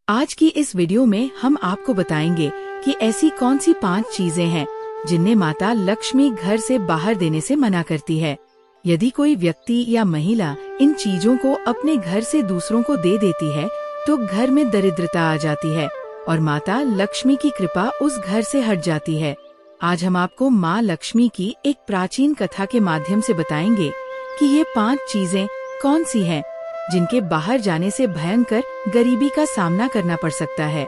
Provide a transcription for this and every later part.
आज की इस वीडियो में हम आपको बताएंगे कि ऐसी कौन सी 5 चीजें हैं जिन्हें माता लक्ष्मी घर से बाहर देने से मना करती है। यदि कोई व्यक्ति या महिला इन चीजों को अपने घर से दूसरों को दे देती है तो घर में दरिद्रता आ जाती है और माता लक्ष्मी की कृपा उस घर से हट जाती है। आज हम आपको माँ लक्ष्मी की एक प्राचीन कथा के माध्यम से बताएंगे कि ये 5 चीजें कौन सी हैं जिनके बाहर जाने से भयंकर गरीबी का सामना करना पड़ सकता है।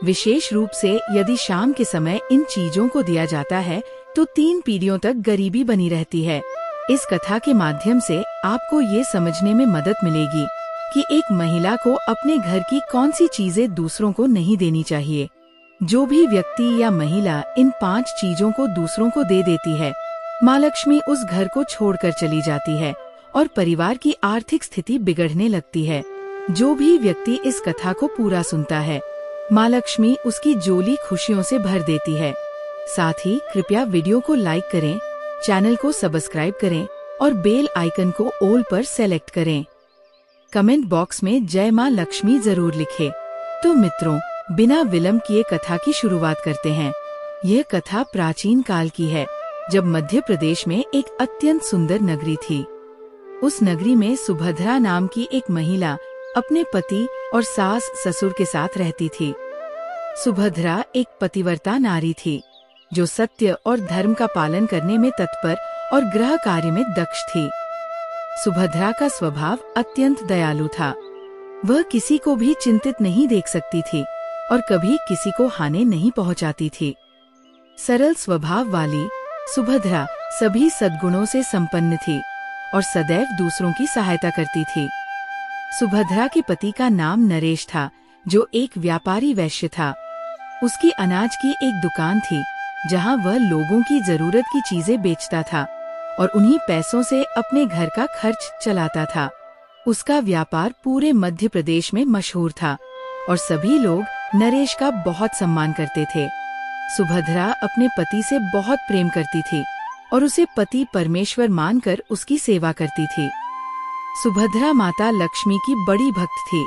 विशेष रूप से यदि शाम के समय इन चीजों को दिया जाता है तो 3 पीढ़ियों तक गरीबी बनी रहती है। इस कथा के माध्यम से आपको ये समझने में मदद मिलेगी कि एक महिला को अपने घर की कौन सी चीजें दूसरों को नहीं देनी चाहिए। जो भी व्यक्ति या महिला इन 5 चीजों को दूसरों को दे देती है, माँ लक्ष्मी उस घर को छोड़कर चली जाती है और परिवार की आर्थिक स्थिति बिगड़ने लगती है। जो भी व्यक्ति इस कथा को पूरा सुनता है, माँ लक्ष्मी उसकी झोली खुशियों से भर देती है। साथ ही कृपया वीडियो को लाइक करें, चैनल को सब्सक्राइब करें और बेल आइकन को ऑल पर सेलेक्ट करें। कमेंट बॉक्स में जय माँ लक्ष्मी जरूर लिखें। तो मित्रों, बिना विलंब किए कथा की शुरुआत करते हैं। यह कथा प्राचीन काल की है, जब मध्य प्रदेश में एक अत्यंत सुंदर नगरी थी। उस नगरी में सुभद्रा नाम की एक महिला अपने पति और सास ससुर के साथ रहती थी। सुभद्रा एक पतिव्रता नारी थी जो सत्य और धर्म का पालन करने में तत्पर और गृह कार्य में दक्ष थी। सुभद्रा का स्वभाव अत्यंत दयालु था। वह किसी को भी चिंतित नहीं देख सकती थी और कभी किसी को हानि नहीं पहुंचाती थी। सरल स्वभाव वाली सुभद्रा सभी सद्गुणों से संपन्न थी और सदैव दूसरों की सहायता करती थी। सुभद्रा के पति का नाम नरेश था, जो एक व्यापारी वैश्य था। उसकी अनाज की एक दुकान थी जहां वह लोगों की जरूरत की चीजें बेचता था और उन्हीं पैसों से अपने घर का खर्च चलाता था। उसका व्यापार पूरे मध्य प्रदेश में मशहूर था और सभी लोग नरेश का बहुत सम्मान करते थे। सुभद्रा अपने पति से बहुत प्रेम करती थी और उसे पति परमेश्वर मानकर उसकी सेवा करती थी। सुभद्रा माता लक्ष्मी की बड़ी भक्त थी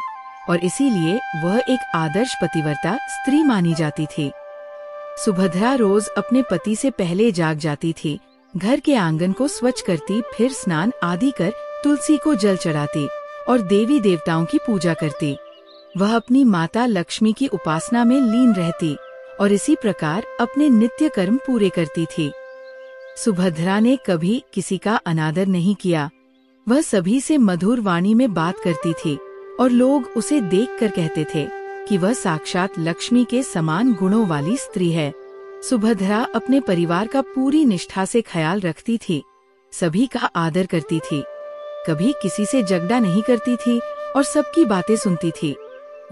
और इसीलिए वह एक आदर्श पतिव्रता स्त्री मानी जाती थी। सुभद्रा रोज अपने पति से पहले जाग जाती थी, घर के आंगन को स्वच्छ करती, फिर स्नान आदि कर तुलसी को जल चढ़ाती और देवी देवताओं की पूजा करती। वह अपनी माता लक्ष्मी की उपासना में लीन रहती और इसी प्रकार अपने नित्य कर्म पूरे करती थी। सुभद्रा ने कभी किसी का अनादर नहीं किया। वह सभी से मधुर वाणी में बात करती थी और लोग उसे देखकर कहते थे कि वह साक्षात लक्ष्मी के समान गुणों वाली स्त्री है। सुभद्रा अपने परिवार का पूरी निष्ठा से ख्याल रखती थी, सभी का आदर करती थी, कभी किसी से झगड़ा नहीं करती थी और सबकी बातें सुनती थी।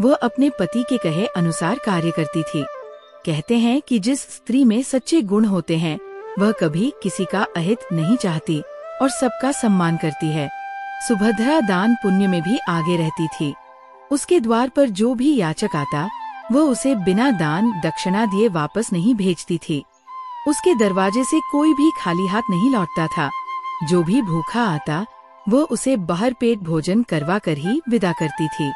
वह अपने पति के कहे अनुसार कार्य करती थी। कहते हैं कि जिस स्त्री में सच्चे गुण होते हैं वह कभी किसी का अहित नहीं चाहती और सबका सम्मान करती है। सुभद्रा दान पुण्य में भी आगे रहती थी। उसके द्वार पर जो भी याचक आता वह उसे बिना दान दक्षिणा दिए वापस नहीं भेजती थी। उसके दरवाजे से कोई भी खाली हाथ नहीं लौटता था। जो भी भूखा आता वह उसे बाहर पेट भोजन करवा कर ही विदा करती थी।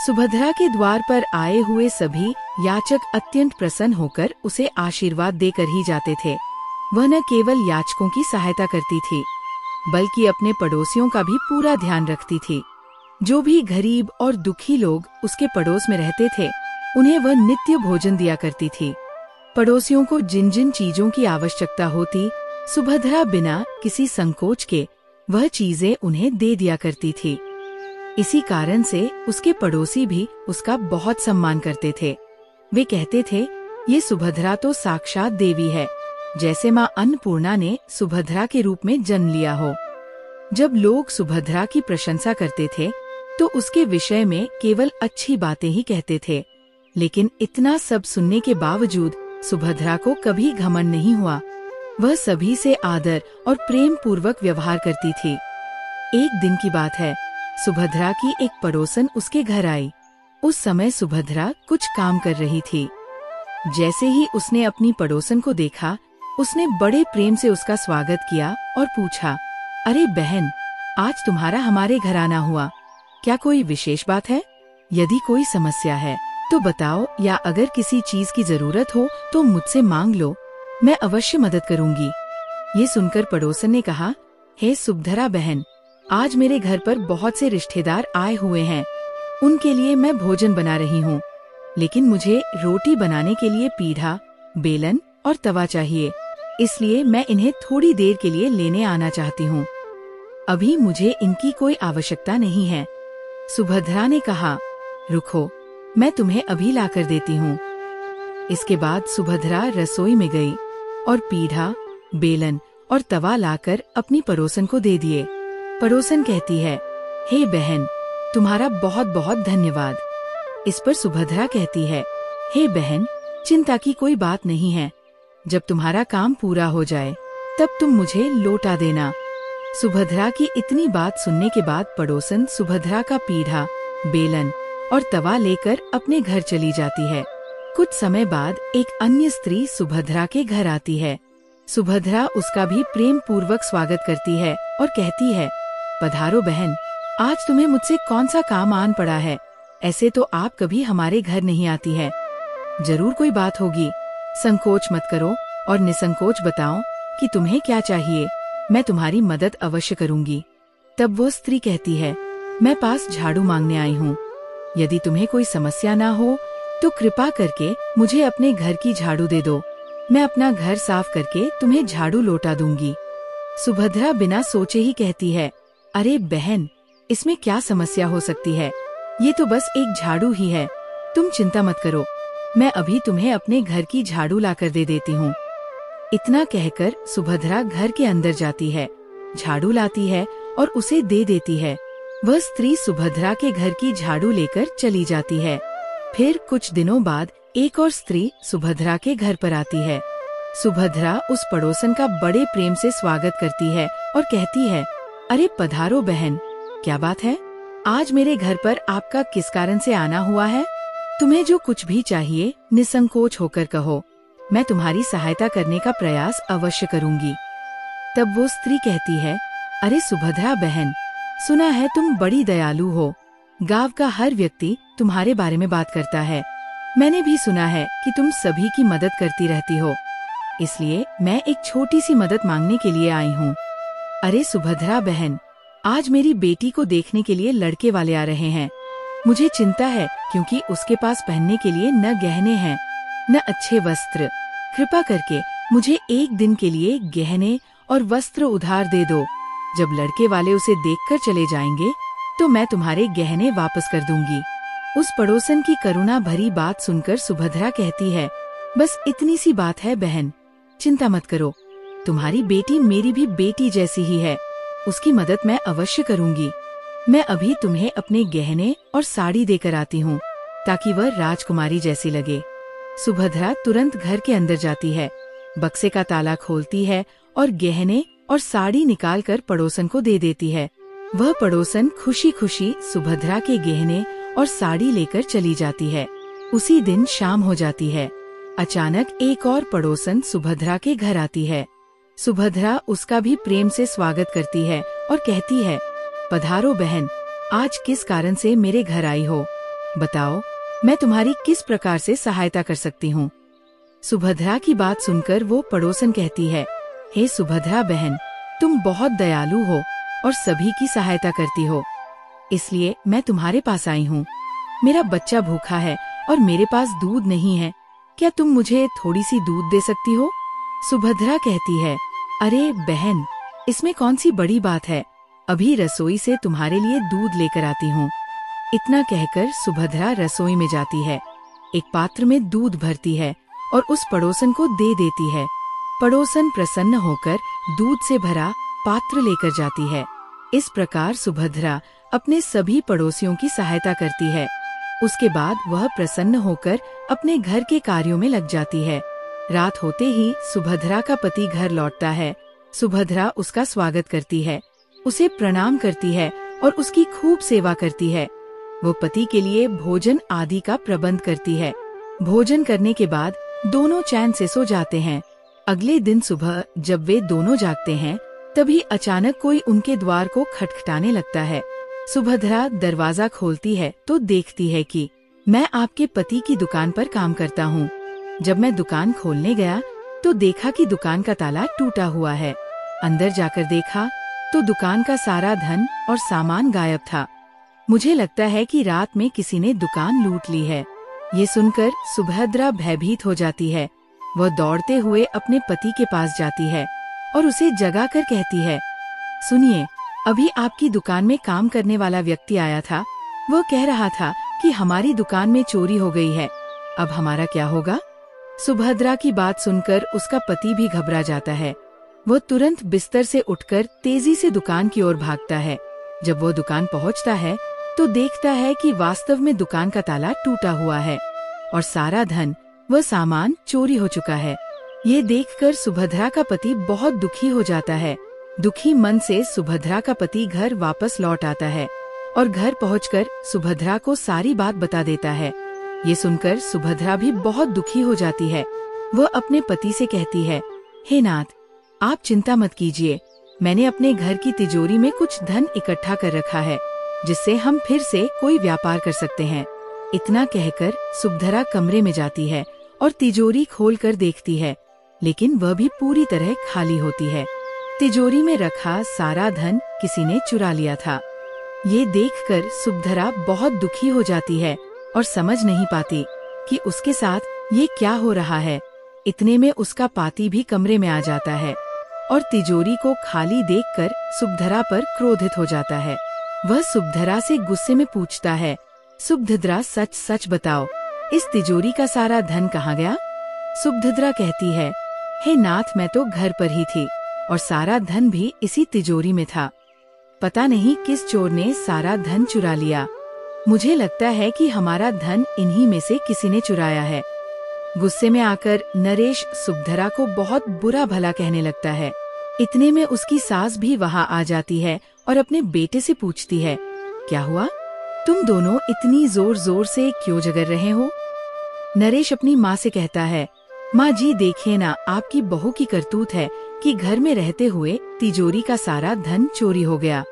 सुभद्रा के द्वार पर आए हुए सभी याचक अत्यंत प्रसन्न होकर उसे आशीर्वाद देकर ही जाते थे। वह न केवल याचकों की सहायता करती थी बल्कि अपने पड़ोसियों का भी पूरा ध्यान रखती थी। जो भी गरीब और दुखी लोग उसके पड़ोस में रहते थे उन्हें वह नित्य भोजन दिया करती थी। पड़ोसियों को जिन जिन चीजों की आवश्यकता होती, सुभद्रा बिना किसी संकोच के वह चीजें उन्हें दे दिया करती थी। इसी कारण से उसके पड़ोसी भी उसका बहुत सम्मान करते थे। वे कहते थे, ये सुभद्रा तो साक्षात देवी है, जैसे माँ अन्नपूर्णा ने सुभद्रा के रूप में जन्म लिया हो। जब लोग सुभद्रा की प्रशंसा करते थे तो उसके विषय में केवल अच्छी बातें ही कहते थे, लेकिन इतना सब सुनने के बावजूद सुभद्रा को कभी घमंड नहीं हुआ। वह सभी से आदर और प्रेम पूर्वक व्यवहार करती थी। एक दिन की बात है, सुभद्रा की एक पड़ोसन उसके घर आई। उस समय सुभद्रा कुछ काम कर रही थी। जैसे ही उसने अपनी पड़ोसन को देखा, उसने बड़े प्रेम से उसका स्वागत किया और पूछा, अरे बहन, आज तुम्हारा हमारे घर आना हुआ, क्या कोई विशेष बात है? यदि कोई समस्या है तो बताओ, या अगर किसी चीज की जरूरत हो तो मुझसे मांग लो, मैं अवश्य मदद करूंगी। ये सुनकर पड़ोसन ने कहा, हे सुभद्रा बहन, आज मेरे घर पर बहुत से रिश्तेदार आए हुए हैं। उनके लिए मैं भोजन बना रही हूँ, लेकिन मुझे रोटी बनाने के लिए पीढ़ा, बेलन और तवा चाहिए, इसलिए मैं इन्हें थोड़ी देर के लिए लेने आना चाहती हूँ। अभी मुझे इनकी कोई आवश्यकता नहीं है। सुभद्रा ने कहा, रुको, मैं तुम्हें अभी लाकर देती हूँ। इसके बाद सुभद्रा रसोई में गई और पीढ़ा, बेलन और तवा लाकर अपनी पड़ोसन को दे दिए। पड़ोसन कहती है, हे बहन, तुम्हारा बहुत बहुत धन्यवाद। इस पर सुभद्रा कहती है, हे बहन, चिंता की कोई बात नहीं है। जब तुम्हारा काम पूरा हो जाए तब तुम मुझे लौटा देना। सुभद्रा की इतनी बात सुनने के बाद पड़ोसन सुभद्रा का पीढ़ा, बेलन और तवा लेकर अपने घर चली जाती है। कुछ समय बाद एक अन्य स्त्री सुभद्रा के घर आती है। सुभद्रा उसका भी प्रेम पूर्वक स्वागत करती है और कहती है, पधारो बहन, आज तुम्हें मुझसे कौन सा काम आन पड़ा है? ऐसे तो आप कभी हमारे घर नहीं आती है। जरूर कोई बात होगी, संकोच मत करो और निसंकोच बताओ कि तुम्हें क्या चाहिए, मैं तुम्हारी मदद अवश्य करूंगी। तब वो स्त्री कहती है, मैं पास झाड़ू मांगने आई हूँ। यदि तुम्हें कोई समस्या ना हो तो कृपा करके मुझे अपने घर की झाड़ू दे दो, मैं अपना घर साफ करके तुम्हें झाड़ू लौटा दूंगी। सुभद्रा बिना सोचे ही कहती है, अरे बहन, इसमें क्या समस्या हो सकती है, ये तो बस एक झाड़ू ही है, तुम चिंता मत करो, मैं अभी तुम्हें अपने घर की झाड़ू लाकर दे देती हूँ। इतना कहकर सुभद्रा घर के अंदर जाती है, झाड़ू लाती है और उसे दे देती है। वह स्त्री सुभद्रा के घर की झाड़ू लेकर चली जाती है। फिर कुछ दिनों बाद एक और स्त्री सुभद्रा के घर पर आती है। सुभद्रा उस पड़ोसन का बड़े प्रेम से स्वागत करती है और कहती है, अरे पधारो बहन, क्या बात है, आज मेरे घर पर आपका किस कारण से आना हुआ है? तुम्हें जो कुछ भी चाहिए निसंकोच होकर कहो, मैं तुम्हारी सहायता करने का प्रयास अवश्य करूंगी। तब वो स्त्री कहती है, अरे सुभद्रा बहन, सुना है तुम बड़ी दयालु हो, गांव का हर व्यक्ति तुम्हारे बारे में बात करता है। मैंने भी सुना है कि तुम सभी की मदद करती रहती हो, इसलिए मैं एक छोटी सी मदद मांगने के लिए आई हूँ। अरे सुभद्रा बहन, आज मेरी बेटी को देखने के लिए लड़के वाले आ रहे हैं। मुझे चिंता है क्योंकि उसके पास पहनने के लिए न गहने हैं न अच्छे वस्त्र। कृपा करके मुझे एक दिन के लिए गहने और वस्त्र उधार दे दो। जब लड़के वाले उसे देखकर चले जाएंगे तो मैं तुम्हारे गहने वापस कर दूंगी। उस पड़ोसन की करुणा भरी बात सुनकर सुभद्रा कहती है, बस इतनी सी बात है बहन, चिंता मत करो, तुम्हारी बेटी मेरी भी बेटी जैसी ही है, उसकी मदद मैं अवश्य करूंगी। मैं अभी तुम्हें अपने गहने और साड़ी देकर आती हूँ ताकि वह राजकुमारी जैसी लगे। सुभद्रा तुरंत घर के अंदर जाती है, बक्से का ताला खोलती है और गहने और साड़ी निकालकर पड़ोसन को दे देती है। वह पड़ोसन खुशी खुशी सुभद्रा के गहने और साड़ी लेकर चली जाती है। उसी दिन शाम हो जाती है। अचानक एक और पड़ोसन सुभद्रा के घर आती है। सुभद्रा उसका भी प्रेम से स्वागत करती है और कहती है, पधारो बहन, आज किस कारण से मेरे घर आई हो? बताओ, मैं तुम्हारी किस प्रकार से सहायता कर सकती हूँ? सुभद्रा की बात सुनकर वो पड़ोसन कहती है, हे सुभद्रा बहन, तुम बहुत दयालु हो और सभी की सहायता करती हो, इसलिए मैं तुम्हारे पास आई हूँ। मेरा बच्चा भूखा है और मेरे पास दूध नहीं है, क्या तुम मुझे थोड़ी सी दूध दे सकती हो? सुभद्रा कहती है, अरे बहन, इसमें कौन सी बड़ी बात है, अभी रसोई से तुम्हारे लिए दूध लेकर आती हूँ। इतना कहकर सुभद्रा रसोई में जाती है, एक पात्र में दूध भरती है और उस पड़ोसन को दे देती है। पड़ोसन प्रसन्न होकर दूध से भरा पात्र लेकर जाती है। इस प्रकार सुभद्रा अपने सभी पड़ोसियों की सहायता करती है। उसके बाद वह प्रसन्न होकर अपने घर के कार्यों में लग जाती है। रात होते ही सुभद्रा का पति घर लौटता है। सुभद्रा उसका स्वागत करती है, उसे प्रणाम करती है और उसकी खूब सेवा करती है। वो पति के लिए भोजन आदि का प्रबंध करती है। भोजन करने के बाद दोनों चैन से सो जाते हैं। अगले दिन सुबह जब वे दोनों जागते हैं, तभी अचानक कोई उनके द्वार को खटखटाने लगता है। सुभद्रा दरवाजा खोलती है तो देखती है कि मैं आपके पति की दुकान पर काम करता हूँ। जब मैं दुकान खोलने गया तो देखा कि दुकान का ताला टूटा हुआ है। अंदर जाकर देखा तो दुकान का सारा धन और सामान गायब था। मुझे लगता है कि रात में किसी ने दुकान लूट ली है। ये सुनकर सुभद्रा भयभीत हो जाती है। वह दौड़ते हुए अपने पति के पास जाती है और उसे जगाकर कहती है, सुनिए, अभी आपकी दुकान में काम करने वाला व्यक्ति आया था। वह कह रहा था कि हमारी दुकान में चोरी हो गई है। अब हमारा क्या होगा? सुभद्रा की बात सुनकर उसका पति भी घबरा जाता है। वह तुरंत बिस्तर से उठकर तेजी से दुकान की ओर भागता है। जब वो दुकान पहुंचता है तो देखता है कि वास्तव में दुकान का ताला टूटा हुआ है और सारा धन वह सामान चोरी हो चुका है। ये देखकर सुभद्रा का पति बहुत दुखी हो जाता है। दुखी मन से सुभद्रा का पति घर वापस लौट आता है और घर पहुंचकर सुभद्रा को सारी बात बता देता है। ये सुनकर सुभद्रा भी बहुत दुखी हो जाती है। वह अपने पति से कहती है, हे नाथ, आप चिंता मत कीजिए, मैंने अपने घर की तिजोरी में कुछ धन इकट्ठा कर रखा है, जिससे हम फिर से कोई व्यापार कर सकते हैं। इतना कहकर सुभद्रा कमरे में जाती है और तिजोरी खोलकर देखती है, लेकिन वह भी पूरी तरह खाली होती है। तिजोरी में रखा सारा धन किसी ने चुरा लिया था। ये देखकर सुभद्रा बहुत दुखी हो जाती है और समझ नहीं पाती कि उसके साथ ये क्या हो रहा है। इतने में उसका पाती भी कमरे में आ जाता है और तिजोरी को खाली देखकर सुभद्रा पर क्रोधित हो जाता है। वह सुभद्रा से गुस्से में पूछता है, सुभद्रा, सच सच बताओ, इस तिजोरी का सारा धन कहाँ गया? सुभद्रा कहती है, हे नाथ, मैं तो घर पर ही थी और सारा धन भी इसी तिजोरी में था। पता नहीं किस चोर ने सारा धन चुरा लिया। मुझे लगता है कि हमारा धन इन्हीं में से किसी ने चुराया है। गुस्से में आकर नरेश सुभद्रा को बहुत बुरा भला कहने लगता है। इतने में उसकी सास भी वहाँ आ जाती है और अपने बेटे से पूछती है, क्या हुआ? तुम दोनों इतनी जोर जोर से क्यों झगड़ रहे हो? नरेश अपनी माँ से कहता है, माँ जी, देखिए ना, आपकी बहू की करतूत है कि घर में रहते हुए तिजोरी का सारा धन चोरी हो गया।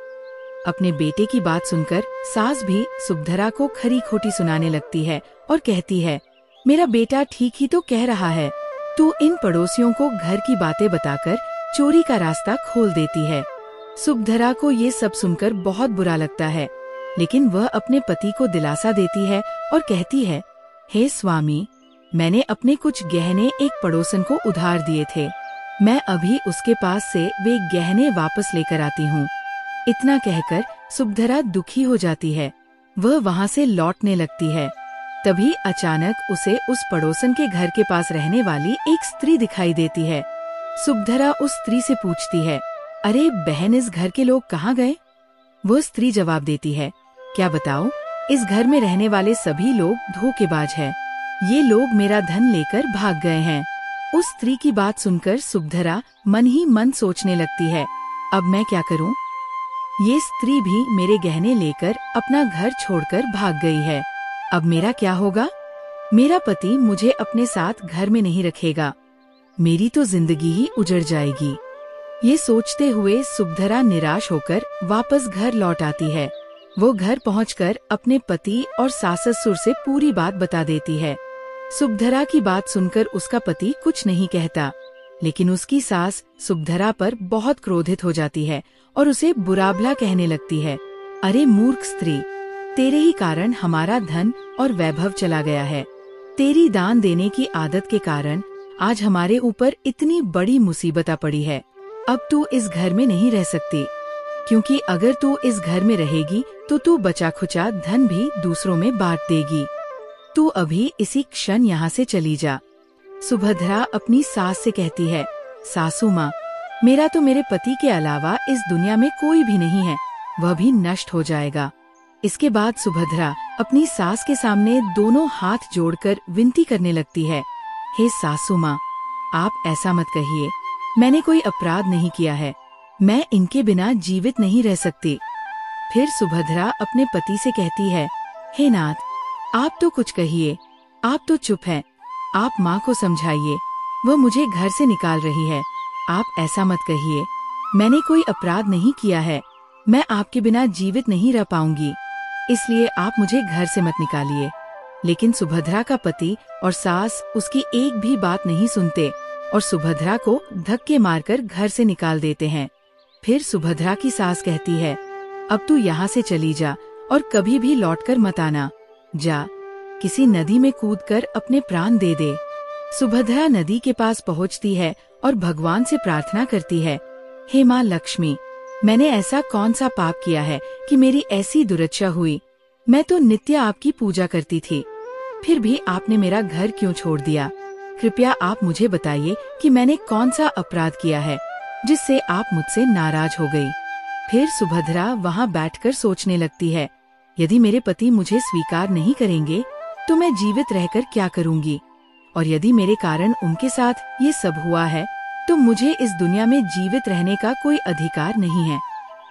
अपने बेटे की बात सुनकर सास भी सुभद्रा को खरी खोटी सुनाने लगती है और कहती है, मेरा बेटा ठीक ही तो कह रहा है, तू इन पड़ोसियों को घर की बातें बताकर चोरी का रास्ता खोल देती है। सुभद्रा को ये सब सुनकर बहुत बुरा लगता है, लेकिन वह अपने पति को दिलासा देती है और कहती है, हे स्वामी, मैंने अपने कुछ गहने एक पड़ोसन को उधार दिए थे। मैं अभी उसके पास से वे गहने वापस लेकर आती हूँ। इतना कहकर सुभद्रा दुखी हो जाती है। वह वहाँ से लौटने लगती है। तभी अचानक उसे उस पड़ोसन के घर के पास रहने वाली एक स्त्री दिखाई देती है। सुभद्रा उस स्त्री से पूछती है, अरे बहन, इस घर के लोग कहाँ गए? वो स्त्री जवाब देती है, क्या बताओ, इस घर में रहने वाले सभी लोग धोखेबाज हैं। ये लोग मेरा धन लेकर भाग गए हैं। उस स्त्री की बात सुनकर सुभद्रा मन ही मन सोचने लगती है, अब मैं क्या करूं? ये स्त्री भी मेरे गहने लेकर अपना घर छोड़कर भाग गई है। अब मेरा क्या होगा? मेरा पति मुझे अपने साथ घर में नहीं रखेगा। मेरी तो जिंदगी ही उजड़ जाएगी। ये सोचते हुए सुभद्रा निराश होकर वापस घर लौट आती है। वो घर पहुंचकर अपने पति और सास ससुर से पूरी बात बता देती है। सुभद्रा की बात सुनकर उसका पति कुछ नहीं कहता, लेकिन उसकी सास सुभद्रा पर बहुत क्रोधित हो जाती है और उसे बुरा भला कहने लगती है, अरे मूर्ख स्त्री, तेरे ही कारण हमारा धन और वैभव चला गया है। तेरी दान देने की आदत के कारण आज हमारे ऊपर इतनी बड़ी मुसीबत आ पड़ी है। अब तू इस घर में नहीं रह सकती, क्योंकि अगर तू इस घर में रहेगी तो तू बचा खुचा धन भी दूसरों में बांट देगी। तू अभी इसी क्षण यहाँ से चली जा। सुभद्रा अपनी सास से कहती है, सासू माँ, मेरा तो मेरे पति के अलावा इस दुनिया में कोई भी नहीं है, वह भी नष्ट हो जाएगा। इसके बाद सुभद्रा अपनी सास के सामने दोनों हाथ जोड़कर विनती करने लगती है, हे सासू माँ, आप ऐसा मत कहिए, मैंने कोई अपराध नहीं किया है, मैं इनके बिना जीवित नहीं रह सकती। फिर सुभद्रा अपने पति से कहती है, हे नाथ, आप तो कुछ कहिए, आप तो चुप हैं, आप माँ को समझाइए, वह मुझे घर से निकाल रही है, आप ऐसा मत कहिए, मैंने कोई अपराध नहीं किया है, मैं आपके बिना जीवित नहीं रह पाऊंगी, इसलिए आप मुझे घर से मत निकालिए। लेकिन सुभद्रा का पति और सास उसकी एक भी बात नहीं सुनते और सुभद्रा को धक्के मारकर घर से निकाल देते हैं। फिर सुभद्रा की सास कहती है, अब तू यहाँ से चली जा और कभी भी लौटकर मत आना। जा, किसी नदी में कूदकर अपने प्राण दे दे। सुभद्रा नदी के पास पहुँचती है और भगवान से प्रार्थना करती है, हे माँ लक्ष्मी, मैंने ऐसा कौन सा पाप किया है कि मेरी ऐसी दुर्दशा हुई। मैं तो नित्य आपकी पूजा करती थी, फिर भी आपने मेरा घर क्यों छोड़ दिया। कृपया आप मुझे बताइए कि मैंने कौन सा अपराध किया है जिससे आप मुझसे नाराज हो गई। फिर सुभद्रा वहाँ बैठकर सोचने लगती है, यदि मेरे पति मुझे स्वीकार नहीं करेंगे तो मैं जीवित रहकर क्या करूँगी, और यदि मेरे कारण उनके साथ ये सब हुआ है तो मुझे इस दुनिया में जीवित रहने का कोई अधिकार नहीं है।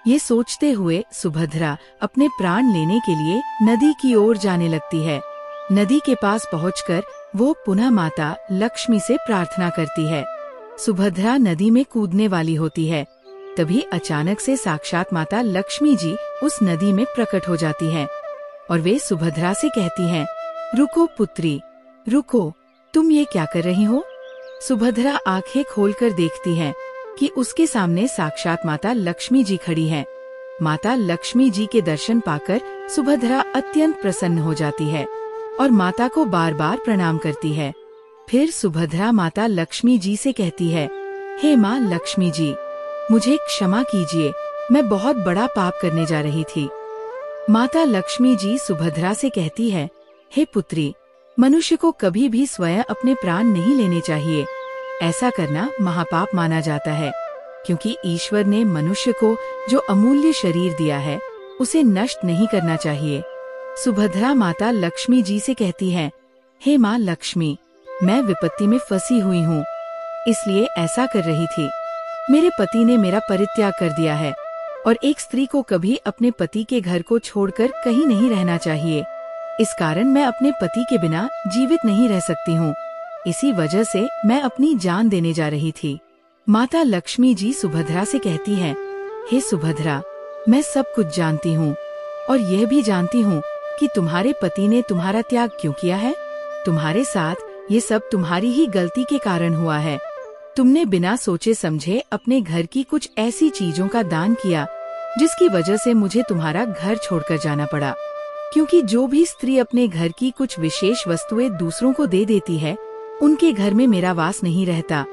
ये सोचते हुए सुभद्रा अपने प्राण लेने के लिए नदी की ओर जाने लगती है। नदी के पास पहुंचकर वो पुनः माता लक्ष्मी से प्रार्थना करती है। सुभद्रा नदी में कूदने वाली होती है, तभी अचानक से साक्षात माता लक्ष्मी जी उस नदी में प्रकट हो जाती हैं और वे सुभद्रा से कहती हैं, रुको पुत्री, रुको, तुम ये क्या कर रही हो। सुभद्रा आंखें खोलकर देखती है कि उसके सामने साक्षात माता लक्ष्मी जी खड़ी हैं। माता लक्ष्मी जी के दर्शन पाकर सुभद्रा अत्यंत प्रसन्न हो जाती है और माता को बार बार प्रणाम करती है। फिर सुभद्रा माता लक्ष्मी जी से कहती है, हे माँ लक्ष्मी जी, मुझे क्षमा कीजिए, मैं बहुत बड़ा पाप करने जा रही थी। माता लक्ष्मी जी सुभद्रा से कहती है, हे पुत्री, मनुष्य को कभी भी स्वयं अपने प्राण नहीं लेने चाहिए। ऐसा करना महापाप माना जाता है, क्योंकि ईश्वर ने मनुष्य को जो अमूल्य शरीर दिया है उसे नष्ट नहीं करना चाहिए। सुभद्रा माता लक्ष्मी जी से कहती है, हे माँ लक्ष्मी, मैं विपत्ति में फंसी हुई हूँ, इसलिए ऐसा कर रही थी। मेरे पति ने मेरा परित्याग कर दिया है और एक स्त्री को कभी अपने पति के घर को छोड़कर कहीं नहीं रहना चाहिए। इस कारण मैं अपने पति के बिना जीवित नहीं रह सकती हूँ। इसी वजह से मैं अपनी जान देने जा रही थी। माता लक्ष्मी जी सुभद्रा से कहती हैं, हे सुभद्रा, मैं सब कुछ जानती हूँ और यह भी जानती हूँ कि तुम्हारे पति ने तुम्हारा त्याग क्यों किया है। तुम्हारे साथ ये सब तुम्हारी ही गलती के कारण हुआ है। तुमने बिना सोचे समझे अपने घर की कुछ ऐसी चीजों का दान किया जिसकी वजह से मुझे तुम्हारा घर छोड़कर जाना पड़ा। क्योंकि जो भी स्त्री अपने घर की कुछ विशेष वस्तुएं दूसरों को दे देती है, उनके घर में मेरा वास नहीं रहता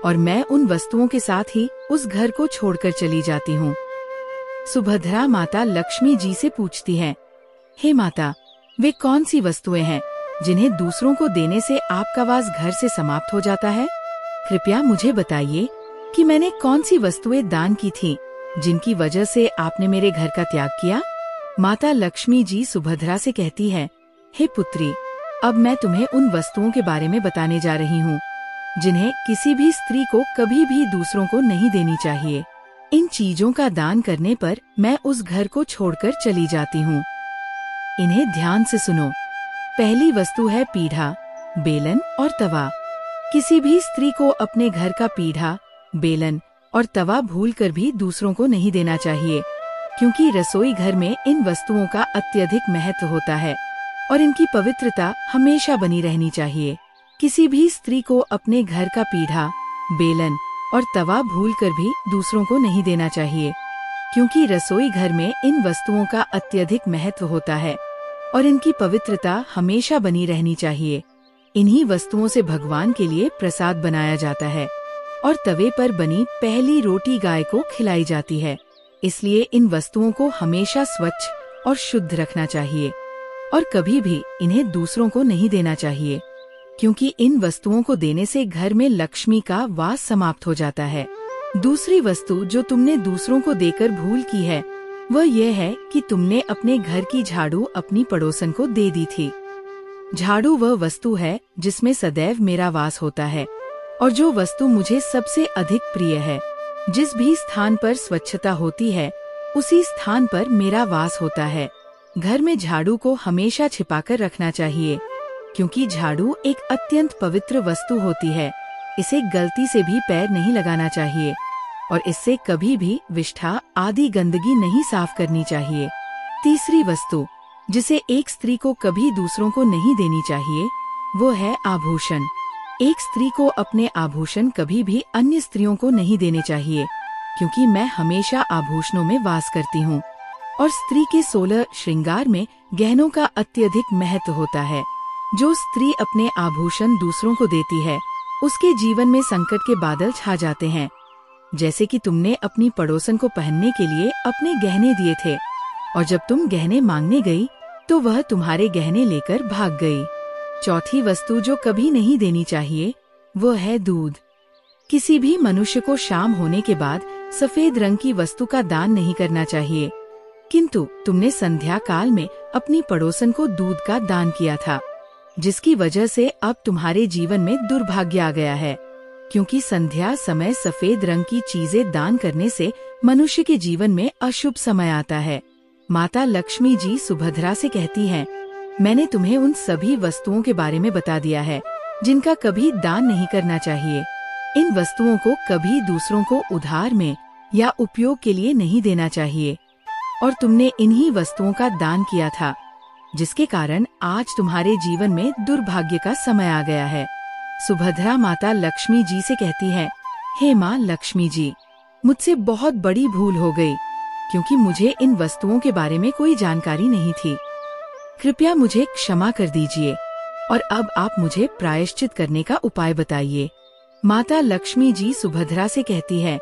और मैं उन वस्तुओं के साथ ही उस घर को छोड़कर चली जाती हूँ। सुभद्रा माता लक्ष्मी जी से पूछती है, हे माता, वे कौन सी वस्तुएं हैं जिन्हें दूसरों को देने से आपका वास घर से समाप्त हो जाता है। कृपया मुझे बताइए कि मैंने कौन सी वस्तुएं दान की थी जिनकी वजह से आपने मेरे घर का त्याग किया। माता लक्ष्मी जी सुभद्रा से कहती है, हे पुत्री, अब मैं तुम्हें उन वस्तुओं के बारे में बताने जा रही हूँ जिन्हें किसी भी स्त्री को कभी भी दूसरों को नहीं देनी चाहिए। इन चीजों का दान करने पर मैं उस घर को छोड़कर चली जाती हूँ। इन्हें ध्यान से सुनो। पहली वस्तु है पीढ़ा, बेलन और तवा। किसी भी स्त्री को अपने घर का पीढ़ा, बेलन और तवा भूलकर भी दूसरों को नहीं देना चाहिए, क्योंकि रसोई घर में इन वस्तुओं का अत्यधिक महत्व होता है और इनकी पवित्रता हमेशा बनी रहनी चाहिए। किसी भी स्त्री को अपने घर का पीढ़ा, बेलन और तवा भूलकर भी दूसरों को नहीं देना चाहिए, क्योंकि रसोई घर में इन वस्तुओं का अत्यधिक महत्व होता है और इनकी पवित्रता हमेशा बनी रहनी चाहिए। इन्हीं वस्तुओं से भगवान के लिए प्रसाद बनाया जाता है और तवे पर बनी पहली रोटी गाय को खिलाई जाती है। इसलिए इन वस्तुओं को हमेशा स्वच्छ और शुद्ध रखना चाहिए और कभी भी इन्हें दूसरों को नहीं देना चाहिए, क्योंकि इन वस्तुओं को देने से घर में लक्ष्मी का वास समाप्त हो जाता है। दूसरी वस्तु जो तुमने दूसरों को देकर भूल की है वह यह है कि तुमने अपने घर की झाड़ू अपनी पड़ोसन को दे दी थी। झाड़ू वह वस्तु है जिसमें सदैव मेरा वास होता है और जो वस्तु मुझे सबसे अधिक प्रिय है। जिस भी स्थान पर स्वच्छता होती है उसी स्थान पर मेरा वास होता है। घर में झाड़ू को हमेशा छिपाकर रखना चाहिए, क्योंकि झाड़ू एक अत्यंत पवित्र वस्तु होती है। इसे गलती से भी पैर नहीं लगाना चाहिए और इससे कभी भी विष्ठा आदि गंदगी नहीं साफ करनी चाहिए। तीसरी वस्तु जिसे एक स्त्री को कभी दूसरों को नहीं देनी चाहिए, वो है आभूषण। एक स्त्री को अपने आभूषण कभी भी अन्य स्त्रियों को नहीं देने चाहिए, क्योंकि मैं हमेशा आभूषणों में वास करती हूँ और स्त्री के 16 श्रृंगार में गहनों का अत्यधिक महत्व होता है। जो स्त्री अपने आभूषण दूसरों को देती है, उसके जीवन में संकट के बादल छा जाते हैं। जैसे कि तुमने अपनी पड़ोसन को पहनने के लिए अपने गहने दिए थे और जब तुम गहने मांगने गई तो वह तुम्हारे गहने लेकर भाग गई। चौथी वस्तु जो कभी नहीं देनी चाहिए वो है दूध। किसी भी मनुष्य को शाम होने के बाद सफेद रंग की वस्तु का दान नहीं करना चाहिए, किंतु तुमने संध्या काल में अपनी पड़ोसन को दूध का दान किया था, जिसकी वजह से अब तुम्हारे जीवन में दुर्भाग्य आ गया है, क्योंकि संध्या समय सफेद रंग की चीजें दान करने से मनुष्य के जीवन में अशुभ समय आता है। माता लक्ष्मी जी सुभद्रा से कहती हैं, मैंने तुम्हें उन सभी वस्तुओं के बारे में बता दिया है जिनका कभी दान नहीं करना चाहिए। इन वस्तुओं को कभी दूसरों को उधार में या उपयोग के लिए नहीं देना चाहिए और तुमने इन्हीं वस्तुओं का दान किया था, जिसके कारण आज तुम्हारे जीवन में दुर्भाग्य का समय आ गया है। सुभद्रा माता लक्ष्मी जी से कहती है, हे माँ लक्ष्मी जी, मुझसे बहुत बड़ी भूल हो गई, क्योंकि मुझे इन वस्तुओं के बारे में कोई जानकारी नहीं थी। कृपया मुझे क्षमा कर दीजिए और अब आप मुझे प्रायश्चित करने का उपाय बताइए। माता लक्ष्मी जी सुभद्रा से कहती है,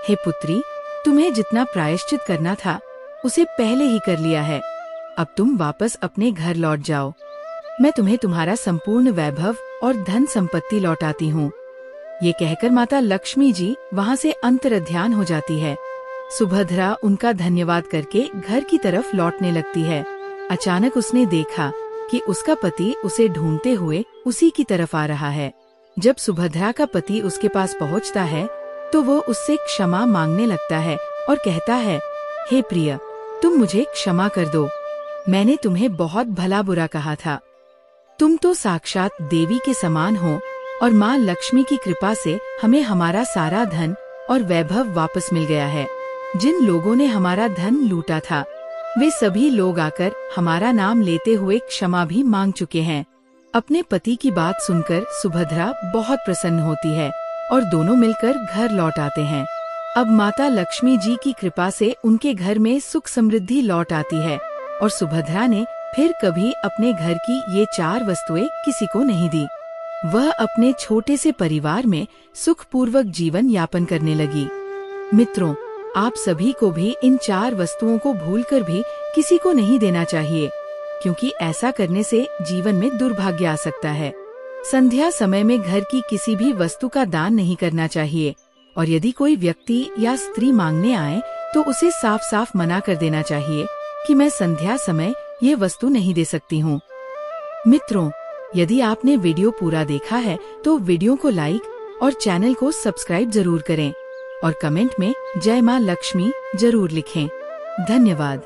हे पुत्री, तुम्हें जितना प्रायश्चित करना था उसे पहले ही कर लिया है। अब तुम वापस अपने घर लौट जाओ। मैं तुम्हें तुम्हारा संपूर्ण वैभव और धन संपत्ति लौटाती हूँ। ये कहकर माता लक्ष्मी जी वहाँ से अंतर्ध्यान हो जाती है। सुभद्रा उनका धन्यवाद करके घर की तरफ लौटने लगती है। अचानक उसने देखा कि उसका पति उसे ढूंढते हुए उसी की तरफ आ रहा है। जब सुभद्रा का पति उसके पास पहुंचता है तो वो उससे क्षमा मांगने लगता है और कहता है, हे प्रिय, तुम मुझे क्षमा कर दो। मैंने तुम्हें बहुत भला बुरा कहा था। तुम तो साक्षात देवी के समान हो और माँ लक्ष्मी की कृपा से हमें हमारा सारा धन और वैभव वापस मिल गया है। जिन लोगों ने हमारा धन लूटा था वे सभी लोग आकर हमारा नाम लेते हुए क्षमा भी मांग चुके हैं। अपने पति की बात सुनकर सुभद्रा बहुत प्रसन्न होती है और दोनों मिलकर घर लौट आते हैं। अब माता लक्ष्मी जी की कृपा से उनके घर में सुख समृद्धि लौट आती है और सुभद्रा ने फिर कभी अपने घर की ये 4 वस्तुएं किसी को नहीं दी। वह अपने छोटे से परिवार में सुखपूर्वक जीवन यापन करने लगी। मित्रों, आप सभी को भी इन 4 वस्तुओं को भूलकर भी किसी को नहीं देना चाहिए, क्योंकि ऐसा करने से जीवन में दुर्भाग्य आ सकता है। संध्या समय में घर की किसी भी वस्तु का दान नहीं करना चाहिए और यदि कोई व्यक्ति या स्त्री मांगने आए तो उसे साफ साफ मना कर देना चाहिए कि मैं संध्या समय ये वस्तु नहीं दे सकती हूँ। मित्रों, यदि आपने वीडियो पूरा देखा है तो वीडियो को लाइक और चैनल को सब्सक्राइब जरूर करें और कमेंट में जय माँ लक्ष्मी जरूर लिखें। धन्यवाद।